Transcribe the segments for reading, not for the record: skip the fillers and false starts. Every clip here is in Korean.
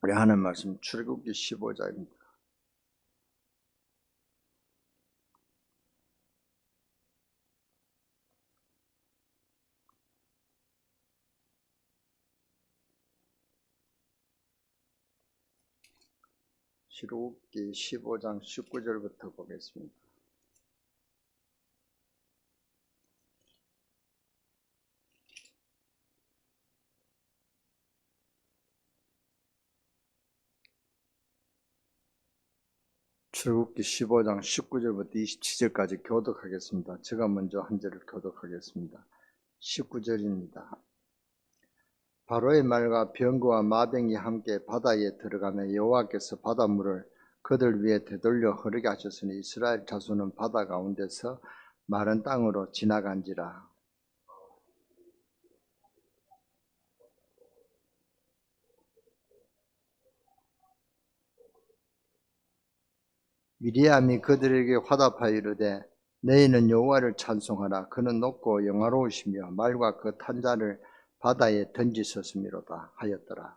우리 하는 말씀 출애굽기 15장입니다. 출애굽기 15장 19절부터 보겠습니다. 출애굽기 15장 19절부터 27절까지 교독하겠습니다. 제가 먼저 한 절을 교독하겠습니다. 19절입니다. 바로의 말과 병거와 마병이 함께 바다에 들어가며 여호와께서 바닷물을 그들 위에 되돌려 흐르게 하셨으니 이스라엘 자손은 바다 가운데서 마른 땅으로 지나간지라. 미리암이 그들에게 화답하여 이르되 너희는 여호와를 찬송하라. 그는 높고 영화로우시며 말과 그 탄 자를 바다에 던지셨음이로다 하였더라.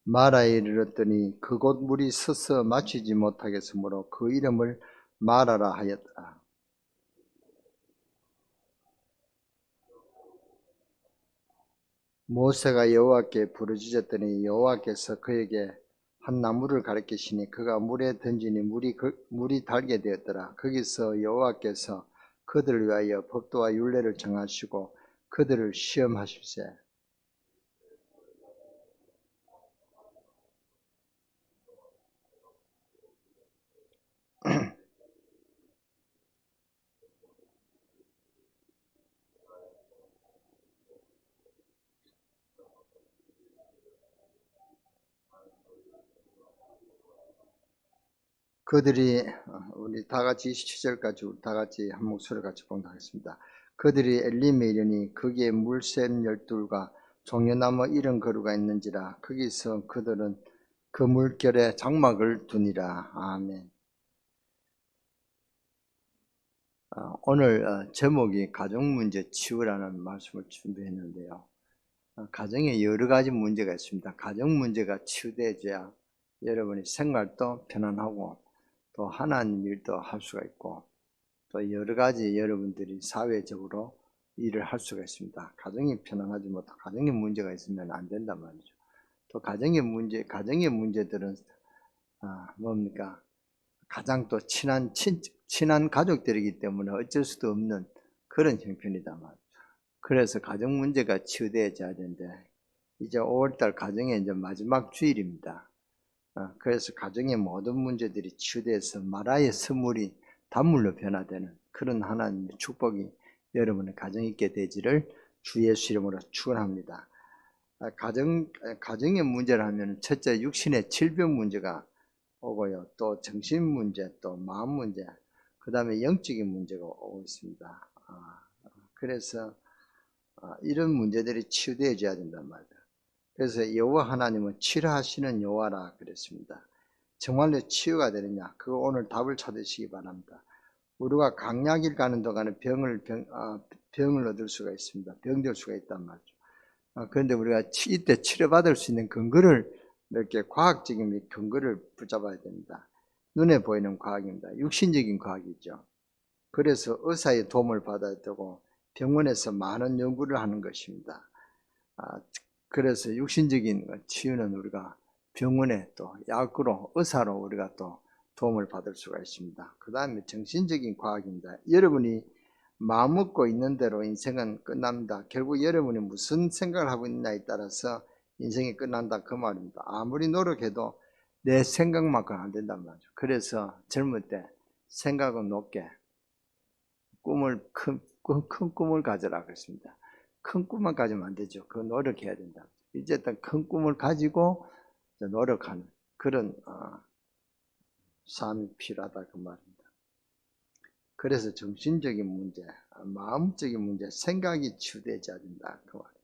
마라에 이르렀더니 그곳 물이 서서 마치지 못하겠으므로 그 이름을 마라라 하였더라. 모세가 여호와께 부르짖었더니 여호와께서 그에게 한 나무를 가리키시니 그가 물에 던지니 물이 달게 되었더라. 거기서 여호와께서 그들을 위하여 법도와 율례를 정하시고 그들을 시험하실세. 그들이 우리 다 같이 27절까지 우리 다 같이 한 목소리를 같이 봉독하겠습니다. 그들이 엘림에 이르니 거기에 물샘 12과 종려나무 70그루가 있는지라. 거기서 그들은 그 물결에 장막을 두니라. 아멘. 오늘 제목이 가정문제 치유라는 말씀을 준비했는데요. 가정에 여러 가지 문제가 있습니다. 가정 문제가 치유되어야 여러분이 생활도 편안하고 또 하나님 일도 할 수가 있고 또 여러 가지 여러분들이 사회적으로 일을 할 수가 있습니다. 가정이 편안하지 못하고 가정에 문제가 있으면 안 된단 말이죠. 또 가정의 문제들은 뭡니까? 가장 또 친한 가족들이기 때문에 어쩔 수도 없는 그런 형편이다 말이죠. 그래서 가정 문제가 치유되어져야 되는데 이제 5월달 가정의 이제 마지막 주일입니다. 그래서 가정의 모든 문제들이 치유돼서 마라의 선물이 단물로 변화되는 그런 하나님의 축복이 여러분의 가정에 있게 되지를 주 예수 이름으로 축원합니다. 가정의 문제를 하면 첫째 육신의 질병 문제가 오고요. 또 정신 문제, 또 마음 문제, 그 다음에 영적인 문제가 오고 있습니다. 그래서 이런 문제들이 치유되어져야 된단 말이에요. 그래서 여호와 하나님은 치료하시는 여호와라 그랬습니다. 정말로 치유가 되느냐? 그거 오늘 답을 찾으시기 바랍니다. 우리가 강약일 가는 동안에 병을 얻을 수가 있습니다. 병될 수가 있단 말이죠. 그런데 우리가 이때 치료받을 수 있는 근거를 몇 개 과학적인 근거를 붙잡아야 됩니다. 눈에 보이는 과학입니다. 육신적인 과학이죠. 그래서 의사의 도움을 받아야 되고 병원에서 많은 연구를 하는 것입니다. 그래서 육신적인 치유는 우리가 병원에 또 약으로 의사로 우리가 또 도움을 받을 수가 있습니다. 그 다음에 정신적인 과학입니다. 여러분이 마음 먹고 있는 대로 인생은 끝납니다. 결국 여러분이 무슨 생각을 하고 있느냐에 따라서 인생이 끝난다 그 말입니다. 아무리 노력해도 내 생각만큼은 안 된단 말이죠. 그래서 젊을 때 생각은 높게 큰 꿈을 가져라 그랬습니다. 큰 꿈만 가지면 안 되죠. 그거 노력해야 된다. 이제 큰 꿈을 가지고 노력하는 그런 삶이 필요하다 그 말입니다. 그래서 정신적인 문제, 마음적인 문제, 생각이 치유되어야 된다 그 말입니다.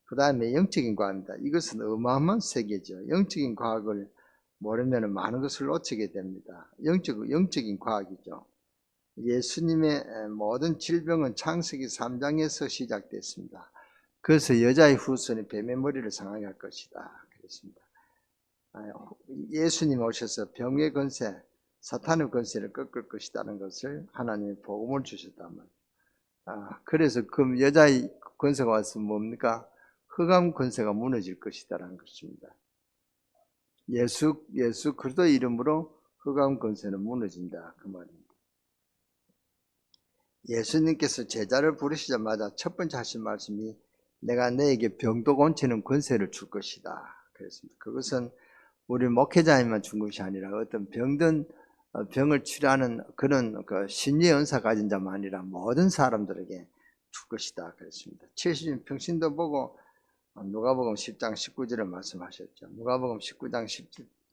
그 다음에 영적인 과학입니다. 이것은 어마어마한 세계죠. 영적인 과학을 모르면 많은 것을 놓치게 됩니다. 영적인 과학이죠. 예수님의 모든 질병은 창세기 3장에서 시작됐습니다. 그래서 여자의 후손이 뱀의 머리를 상하게 할 것이다 그랬습니다. 예수님 오셔서 병의 권세, 사탄의 권세를 꺾을 것이라는 것을 하나님이 복음을 주셨다면, 그래서 그 여자의 권세가 와서 뭡니까? 흑암 권세가 무너질 것이다라는 것입니다. 예수 그리스도 이름으로 흑암 권세는 무너진다 그 말입니다. 예수님께서 제자를 부르시자마자 첫 번째 하신 말씀이 내가 너에게 병도 고치는 권세를 줄 것이다 그랬습니다. 그것은 우리 목회자에만 준 것이 아니라 어떤 병든 병을 치료하는 그런 신유의 은사 가진 자만 아니라 모든 사람들에게 줄 것이다 그랬습니다. 70인 평신도 보고 누가복음 10장 19절을 말씀하셨죠. 누가복음 19장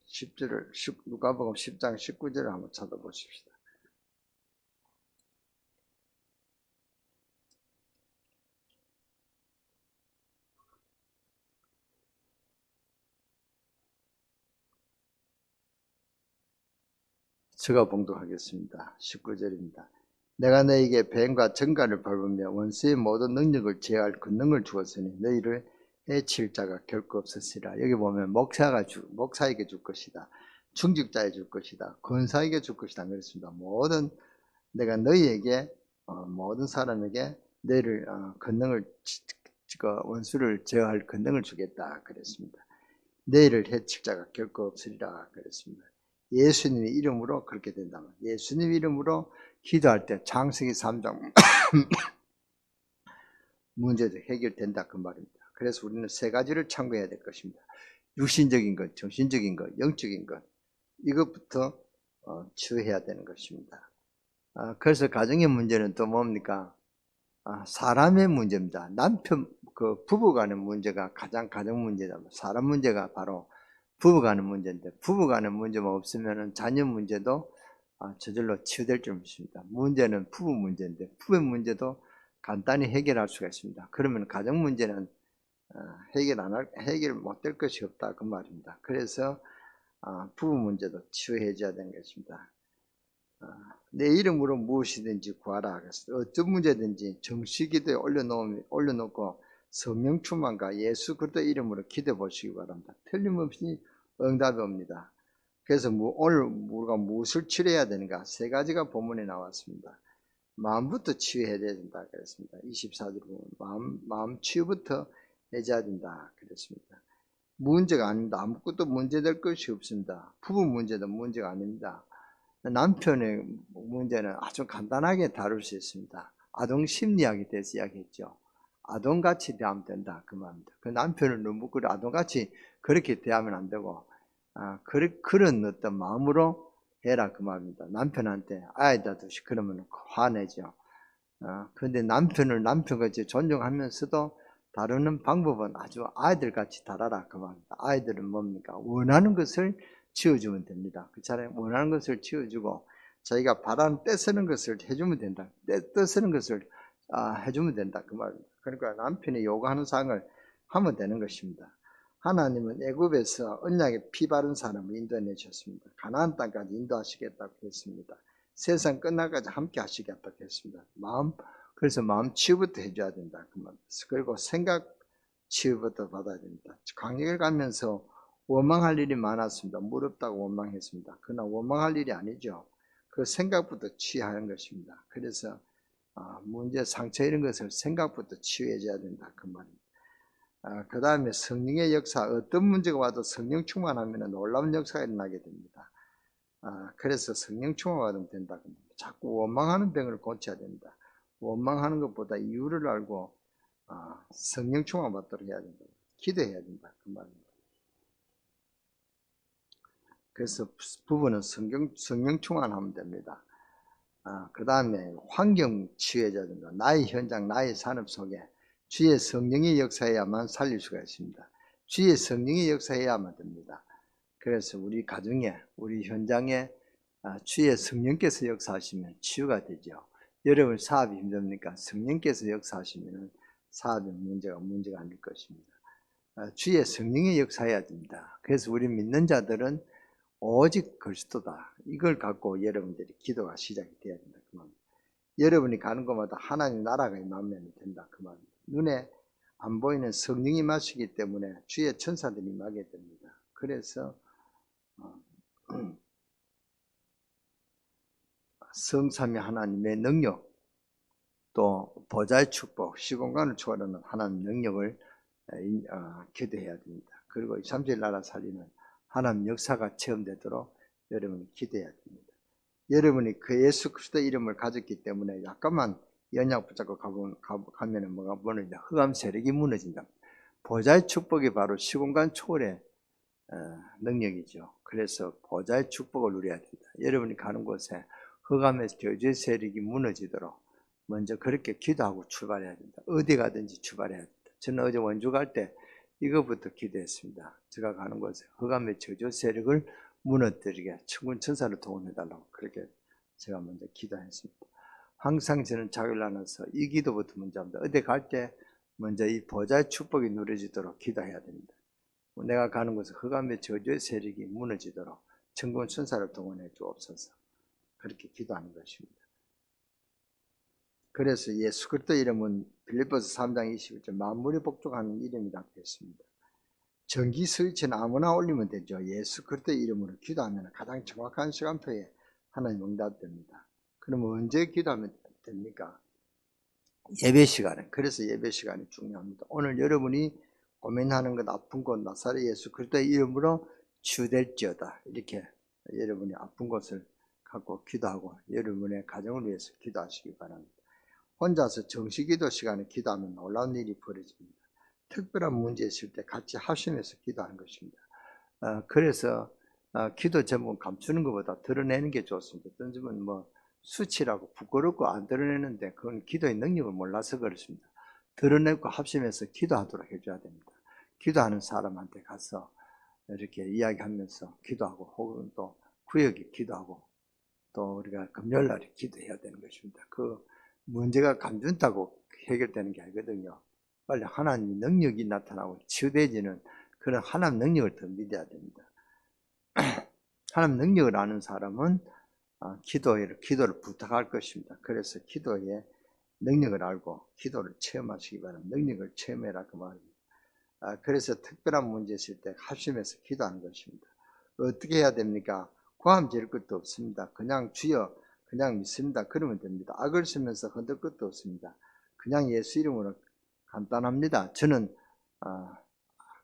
10절을 누가복음 10장 19절을 한번 찾아보십시다. 제가 봉독하겠습니다. 19절입니다. 내가 너에게 뱀과 정갈을 밟으며 원수의 모든 능력을 제어할 권능을 주었으니 너희를 해칠 자가 결코 없으시라. 여기 보면 목사에게 줄 것이다. 중직자에게 줄 것이다. 권사에게 줄 것이다. 그랬습니다. 내가 너희에게 모든 사람에게 너희를 권능을 원수를 제어할 권능을 주겠다. 그랬습니다. 너희를 해칠 자가 결코 없으리라. 그랬습니다. 예수님의 이름으로 그렇게 된다면, 예수님 이름으로 기도할 때 창세기 3장 문제도 해결된다 그 말입니다. 그래서 우리는 세 가지를 참고해야 될 것입니다. 육신적인 것, 정신적인 것, 영적인 것, 이것부터 치유해야 되는 것입니다. 그래서 가정의 문제는 또 뭡니까? 사람의 문제입니다. 부부간의 문제가 가장 가정 문제다. 사람 문제가 바로 부부간의 문제인데, 부부간의 문제만 없으면 자녀 문제도 저절로 치유될 줄 믿습니다. 문제는 부부 문제인데 부부 문제도 간단히 해결할 수가 있습니다. 그러면 가정 문제는 해결 못될 것이 없다 그 말입니다. 그래서 부부 문제도 치유해줘야 되는 것입니다. 내 이름으로 무엇이든지 구하라. 어떤 문제든지 정식기도에 올려놓고 성령 충만과 예수 그리스도 이름으로 기도해 보시기 바랍니다. 틀림없이 응답이 옵니다. 그래서 오늘 우리가 무엇을 치료해야 되는가? 세 가지가 본문에 나왔습니다. 마음부터 치유해야 된다 그랬습니다. 24절 보면 마음 치유부터 해줘야 된다 그랬습니다. 문제가 아닙니다. 아무것도 문제될 것이 없습니다. 부부 문제도 문제가 아닙니다. 남편의 문제는 아주 간단하게 다룰 수 있습니다. 아동 심리학에 대해서 이야기했죠. 아동같이 대하면 된다 그 말입니다. 그 남편을 너무 아동같이 그렇게 대하면 안 되고 그런 어떤 마음으로 해라 그 말입니다. 남편한테 아이다듯이 그러면 화내죠. 그런데 남편을 남편같이 존중하면서도 다루는 방법은 아주 아이들같이 다뤄라 그 말입니다. 아이들은 뭡니까? 원하는 것을 치워주면 됩니다. 그 사람이 원하는 것을 치워주고 자기가 바라는 떼쓰는 것을 해주면 된다. 떼쓰는 것을 해주면 된다 그 말입니다. 그러니까 남편이 요구하는 사항을 하면 되는 것입니다. 하나님은 애굽에서 언약에 피 바른 사람을 인도해내셨습니다. 가나안 땅까지 인도하시겠다고 했습니다. 세상 끝날까지 함께 하시겠다고 했습니다. 그래서 마음 치유부터 해줘야 된다 그 말입니다. 그리고 생각 치유부터 받아야 됩니다. 광야를 가면서 원망할 일이 많았습니다. 무렵다고 원망했습니다. 그러나 원망할 일이 아니죠. 그 생각부터 치유하는 것입니다. 그래서 문제, 상처 이런 것을 생각부터 치유해줘야 된다 그 말입니다. 그 다음에 성령의 역사, 어떤 문제가 와도 성령 충만하면 놀라운 역사가 일어나게 됩니다. 그래서 성령 충만하면 된다. 자꾸 원망하는 병을 고쳐야 된다. 원망하는 것보다 이유를 알고 성령 충만 받도록 해야 된다. 기도해야 된다 그 말입니다. 그래서 부부는 성령 충만하면 됩니다. 그 다음에 환경 치유해줘야 된다. 나의 현장, 나의 산업 속에 주의 성령의 역사해야만 살릴 수가 있습니다. 주의 성령의 역사해야만 됩니다. 그래서 우리 가정에, 우리 현장에 주의 성령께서 역사하시면 치유가 되죠. 여러분 사업이 힘듭니까? 성령께서 역사하시면 사업의 문제가 아닐 것입니다. 주의 성령의 역사해야 됩니다. 그래서 우리 믿는 자들은 오직 그리스도다. 이걸 갖고 여러분들이 기도가 시작이 돼야 된다. 그 말. 여러분이 가는 곳마다 하나님 나라가 임하면 된다. 그 말. 눈에 안 보이는 성령이 임하시기 때문에 주의 천사들이 임하게 됩니다. 그래서 성삼위 하나님의 능력, 또 보좌의 축복, 시공간을 초월하는 하나님 능력을 기도해야 됩니다. 그리고 3일 나라 살리는 하나님 역사가 체험되도록 여러분이 기도해야 됩니다. 여러분이 그 예수 그리스도 이름을 가졌기 때문에 약간만 연약 붙잡고 가면은 뭐가 무너진다. 흑암 세력이 무너진다. 보좌의 축복이 바로 시공간 초월의 능력이죠. 그래서 보좌의 축복을 누려야 된다. 여러분이 가는 곳에 흑암의 저주의 세력이 무너지도록 먼저 그렇게 기도하고 출발해야 된다. 어디 가든지 출발해야 된다. 저는 어제 원주 갈 때 이거부터 기도했습니다. 제가 가는 곳에 흑암의 저주 세력을 무너뜨리게 천군 천사를 동원해달라고 그렇게 제가 먼저 기도했습니다. 항상 저는 자기를 나눠서 이 기도부터 먼저 합니다. 어디 갈 때 먼저 이 보좌의 축복이 누려지도록 기도해야 됩니다. 내가 가는 곳에 흑암의 저주의 세력이 무너지도록 천군 천사를 동원해 주옵소서. 그렇게 기도하는 것입니다. 그래서 예수 그리스도 이름은 빌립보서 3장 21절 만물이 복종하는 이름이라고 했습니다. 전기 스위치는 아무나 올리면 되죠. 예수 그리스도 이름으로 기도하면 가장 정확한 시간표에 하나님 응답됩니다. 그러면 언제 기도하면 됩니까? 예배 시간에. 그래서 예배 시간이 중요합니다. 오늘 여러분이 고민하는 것, 아픈 곳, 나사렛 예수 그리스도의 이름으로 치유될지어다. 이렇게 여러분이 아픈 곳을 갖고 기도하고 여러분의 가정을 위해서 기도하시기 바랍니다. 혼자서 정시기도 시간에 기도하면 놀라운 일이 벌어집니다. 특별한 문제 있을 때 같이 합심해서 기도하는 것입니다. 그래서 기도 제목 감추는 것보다 드러내는 게 좋습니다. 어떤 점은 뭐 수치라고 부끄럽고 안 드러내는데 그건 기도의 능력을 몰라서 그렇습니다. 드러내고 합심해서 기도하도록 해줘야 됩니다. 기도하는 사람한테 가서 이렇게 이야기하면서 기도하고 혹은 또 구역에 기도하고 또 우리가 금요일날에 기도해야 되는 것입니다. 그 문제가 감준다고 해결되는 게 아니거든요. 빨리 하나님의 능력이 나타나고 치유되지는 그런 하나님 능력을 더 믿어야 됩니다. 하나님 능력을 아는 사람은 기도를 부탁할 것입니다. 그래서 기도의 능력을 알고 기도를 체험하시기 바랍니다. 능력을 체험해라 그 말입니다. 그래서 특별한 문제 있을 때 합심해서 기도하는 것입니다. 어떻게 해야 됩니까? 고함 지를 것도 없습니다. 그냥 주여 그냥 믿습니다. 그러면 됩니다. 악을 쓰면서 흔들 것도 없습니다. 그냥 예수 이름으로 간단합니다. 저는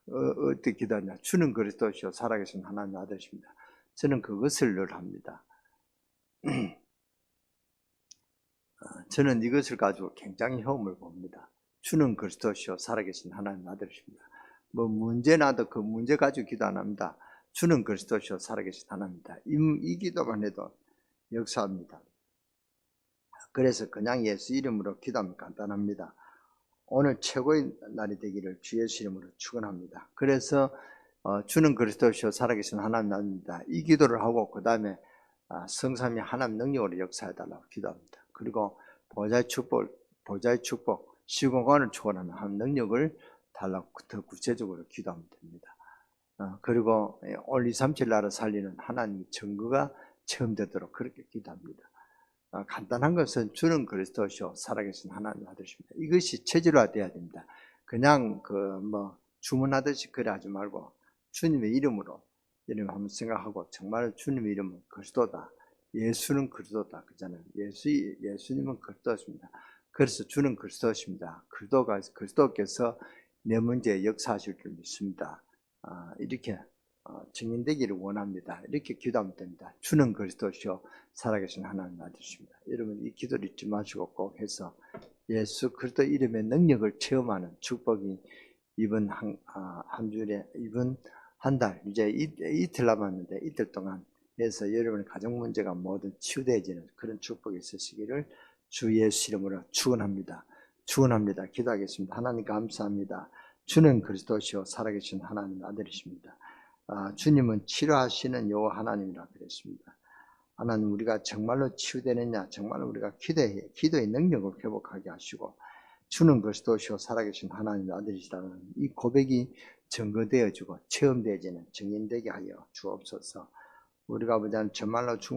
어떻게 기도하냐? 주는 그리스도시요 살아계신 하나님 아들이십니다. 저는 그것을 늘 합니다. 저는 이것을 가지고 굉장히 효험을 봅니다. 주는 그리스도시요 살아계신 하나님 아들이십니다. 뭐 문제 나도 그 문제 가지고 기도 안 합니다. 주는 그리스도시요 살아계신 하나님입니다. 이 기도만 해도 역사합니다. 그래서 그냥 예수 이름으로 기도하면 간단합니다. 오늘 최고의 날이 되기를 주 예수 이름으로 축원합니다. 그래서 주는 그리스도시요 살아계신 하나님입니다. 이 기도를 하고 그 다음에 성삼위 하나님 능력으로 역사해달라고 기도합니다. 그리고 보좌의 축복, 시공간을 초월하는 하나님 능력을 달라고 더 구체적으로 기도하면 됩니다. 그리고 오늘 2, 3, 7 나라 살리는 하나님의 증거가 체험되도록 그렇게 기도합니다. 간단한 것은 주는 그리스도시요 살아계신 하나님 아들이십니다. 이것이 체질화되어야 됩니다. 그냥 주문하듯이 그래 하지 말고 주님의 이름으로 한번 생각하고 정말 주님의 이름은 그리스도다. 예수는 그리스도다. 그잖아요. 예수님은 그리스도십니다. 그래서 주는 그리스도십니다. 그리스도께서 내 문제에 역사하실 줄 믿습니다. 이렇게 증인되기를 원합니다. 이렇게 기도하면 됩니다. 주는 그리스도시요 살아계신 하나님 아들이십니다. 여러분 이 기도를 잊지 마시고 꼭 해서 예수 그리스도 이름의 능력을 체험하는 축복이 이번 이번 한 달 이제 이틀 남았는데 이틀 동안 해서 여러분의 가정 문제가 모두 치유되어지는 그런 축복이 있으시기를 주 예수 이름으로 축원합니다. 축원합니다. 기도하겠습니다. 하나님 감사합니다. 주는 그리스도시요 살아계신 하나님 아들이십니다. 주님은 치료하시는 여호와 하나님이라 그랬습니다. 하나님 우리가 정말로 치유되느냐 정말로 우리가 기도의 능력을 회복하게 하시고 주는 그리스도시요 살아계신 하나님의 아들이시라는 이 고백이 증거되어지고 체험되어지는 증인되게 하여 주옵소서. 우리가 아버지 하나님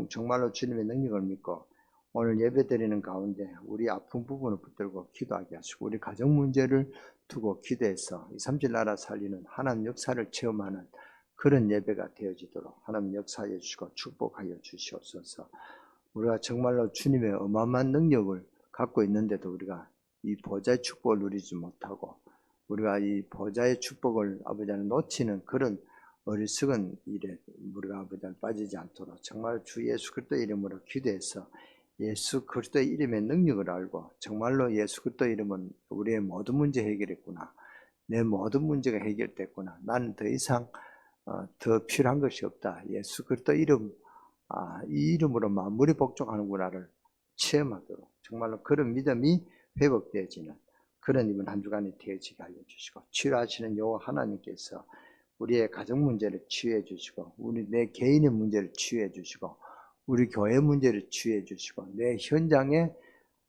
정말로 주님의 능력을 믿고 오늘 예배드리는 가운데 우리 아픈 부분을 붙들고 기도하게 하시고 우리 가정 문제를 두고 기도해서 237 나라 살리는 하나님 역사를 체험하는 그런 예배가 되어지도록 하나님 역사해 주시고 축복하여 주시옵소서. 우리가 정말로 주님의 어마어마한 능력을 갖고 있는데도 우리가 이 보좌의 축복을 누리지 못하고 우리가 이 보좌의 축복을 아버지 하나님 놓치는 그런 어리석은 일에 우리가 아버지 하나님 빠지지 않도록 정말 주 예수 그리스도의 이름으로 기도해서 예수 그리스도의 이름의 능력을 알고 정말로 예수 그리스도의 이름은 우리의 모든 문제 해결했구나. 내 모든 문제가 해결됐구나. 나는 더 이상 더 필요한 것이 없다. 예수 그리스도 이름, 이 이름으로 만물이 복종하는구나를 체험하도록 정말로 그런 믿음이 회복되어지는 그런 이번 한 주간이 되어지게 하여 주시고 치유하시는 여호와 하나님께서 우리의 가정 문제를 치유해 주시고 우리 내 개인의 문제를 치유해 주시고 우리 교회 문제를 치유해 주시고 내 현장의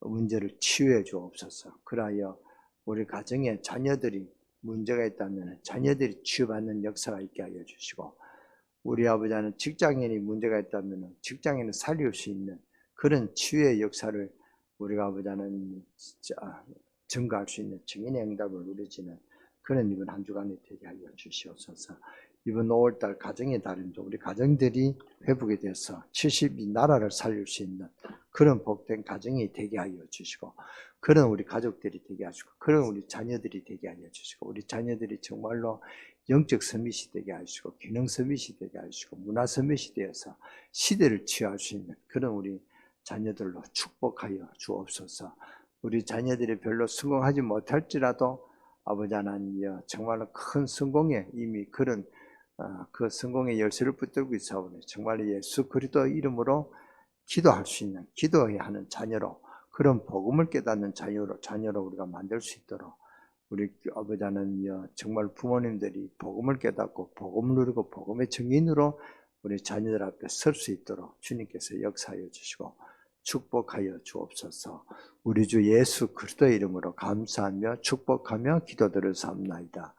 문제를 치유해 주옵소서. 그러하여 우리 가정의 자녀들이 문제가 있다면 자녀들이 치유받는 역사가 있게 하여 주시고 우리 아버지는 직장인이 문제가 있다면 직장인을 살릴 수 있는 그런 치유의 역사를 우리가 아버지는 증가할 수 있는 증인의 응답을 누려지는 그런 이번 한 주간이 되게 하여 주시옵소서. 이번 5월달 가정의 달인데 우리 가정들이 회복이 돼서 70이 나라를 살릴 수 있는 그런 복된 가정이 되게 하여 주시고 그런 우리 가족들이 되게 하시고 그런 우리 자녀들이 되게 하여 주시고 우리 자녀들이 정말로 영적 서밋이 되게 하시고 기능 서밋이 되게 하시고 문화 서밋이 되어서 시대를 취할 수 있는 그런 우리 자녀들로 축복하여 주옵소서. 우리 자녀들이 별로 성공하지 못할지라도 아버지 하나님이여 정말로 큰 성공에 이미 그런 그 성공의 열쇠를 붙들고 있사오니 정말 예수 그리스도 이름으로 기도할 수 있는 기도해야 하는 자녀로 그런 복음을 깨닫는 자녀로 우리가 만들 수 있도록 우리 아버지 하나님이여 정말 부모님들이 복음을 깨닫고 복음을 누리고 복음의 증인으로 우리 자녀들 앞에 설 수 있도록 주님께서 역사하여 주시고 축복하여 주옵소서. 우리 주 예수 그리스도의 이름으로 감사하며 축복하며 기도드렸사옵나이다.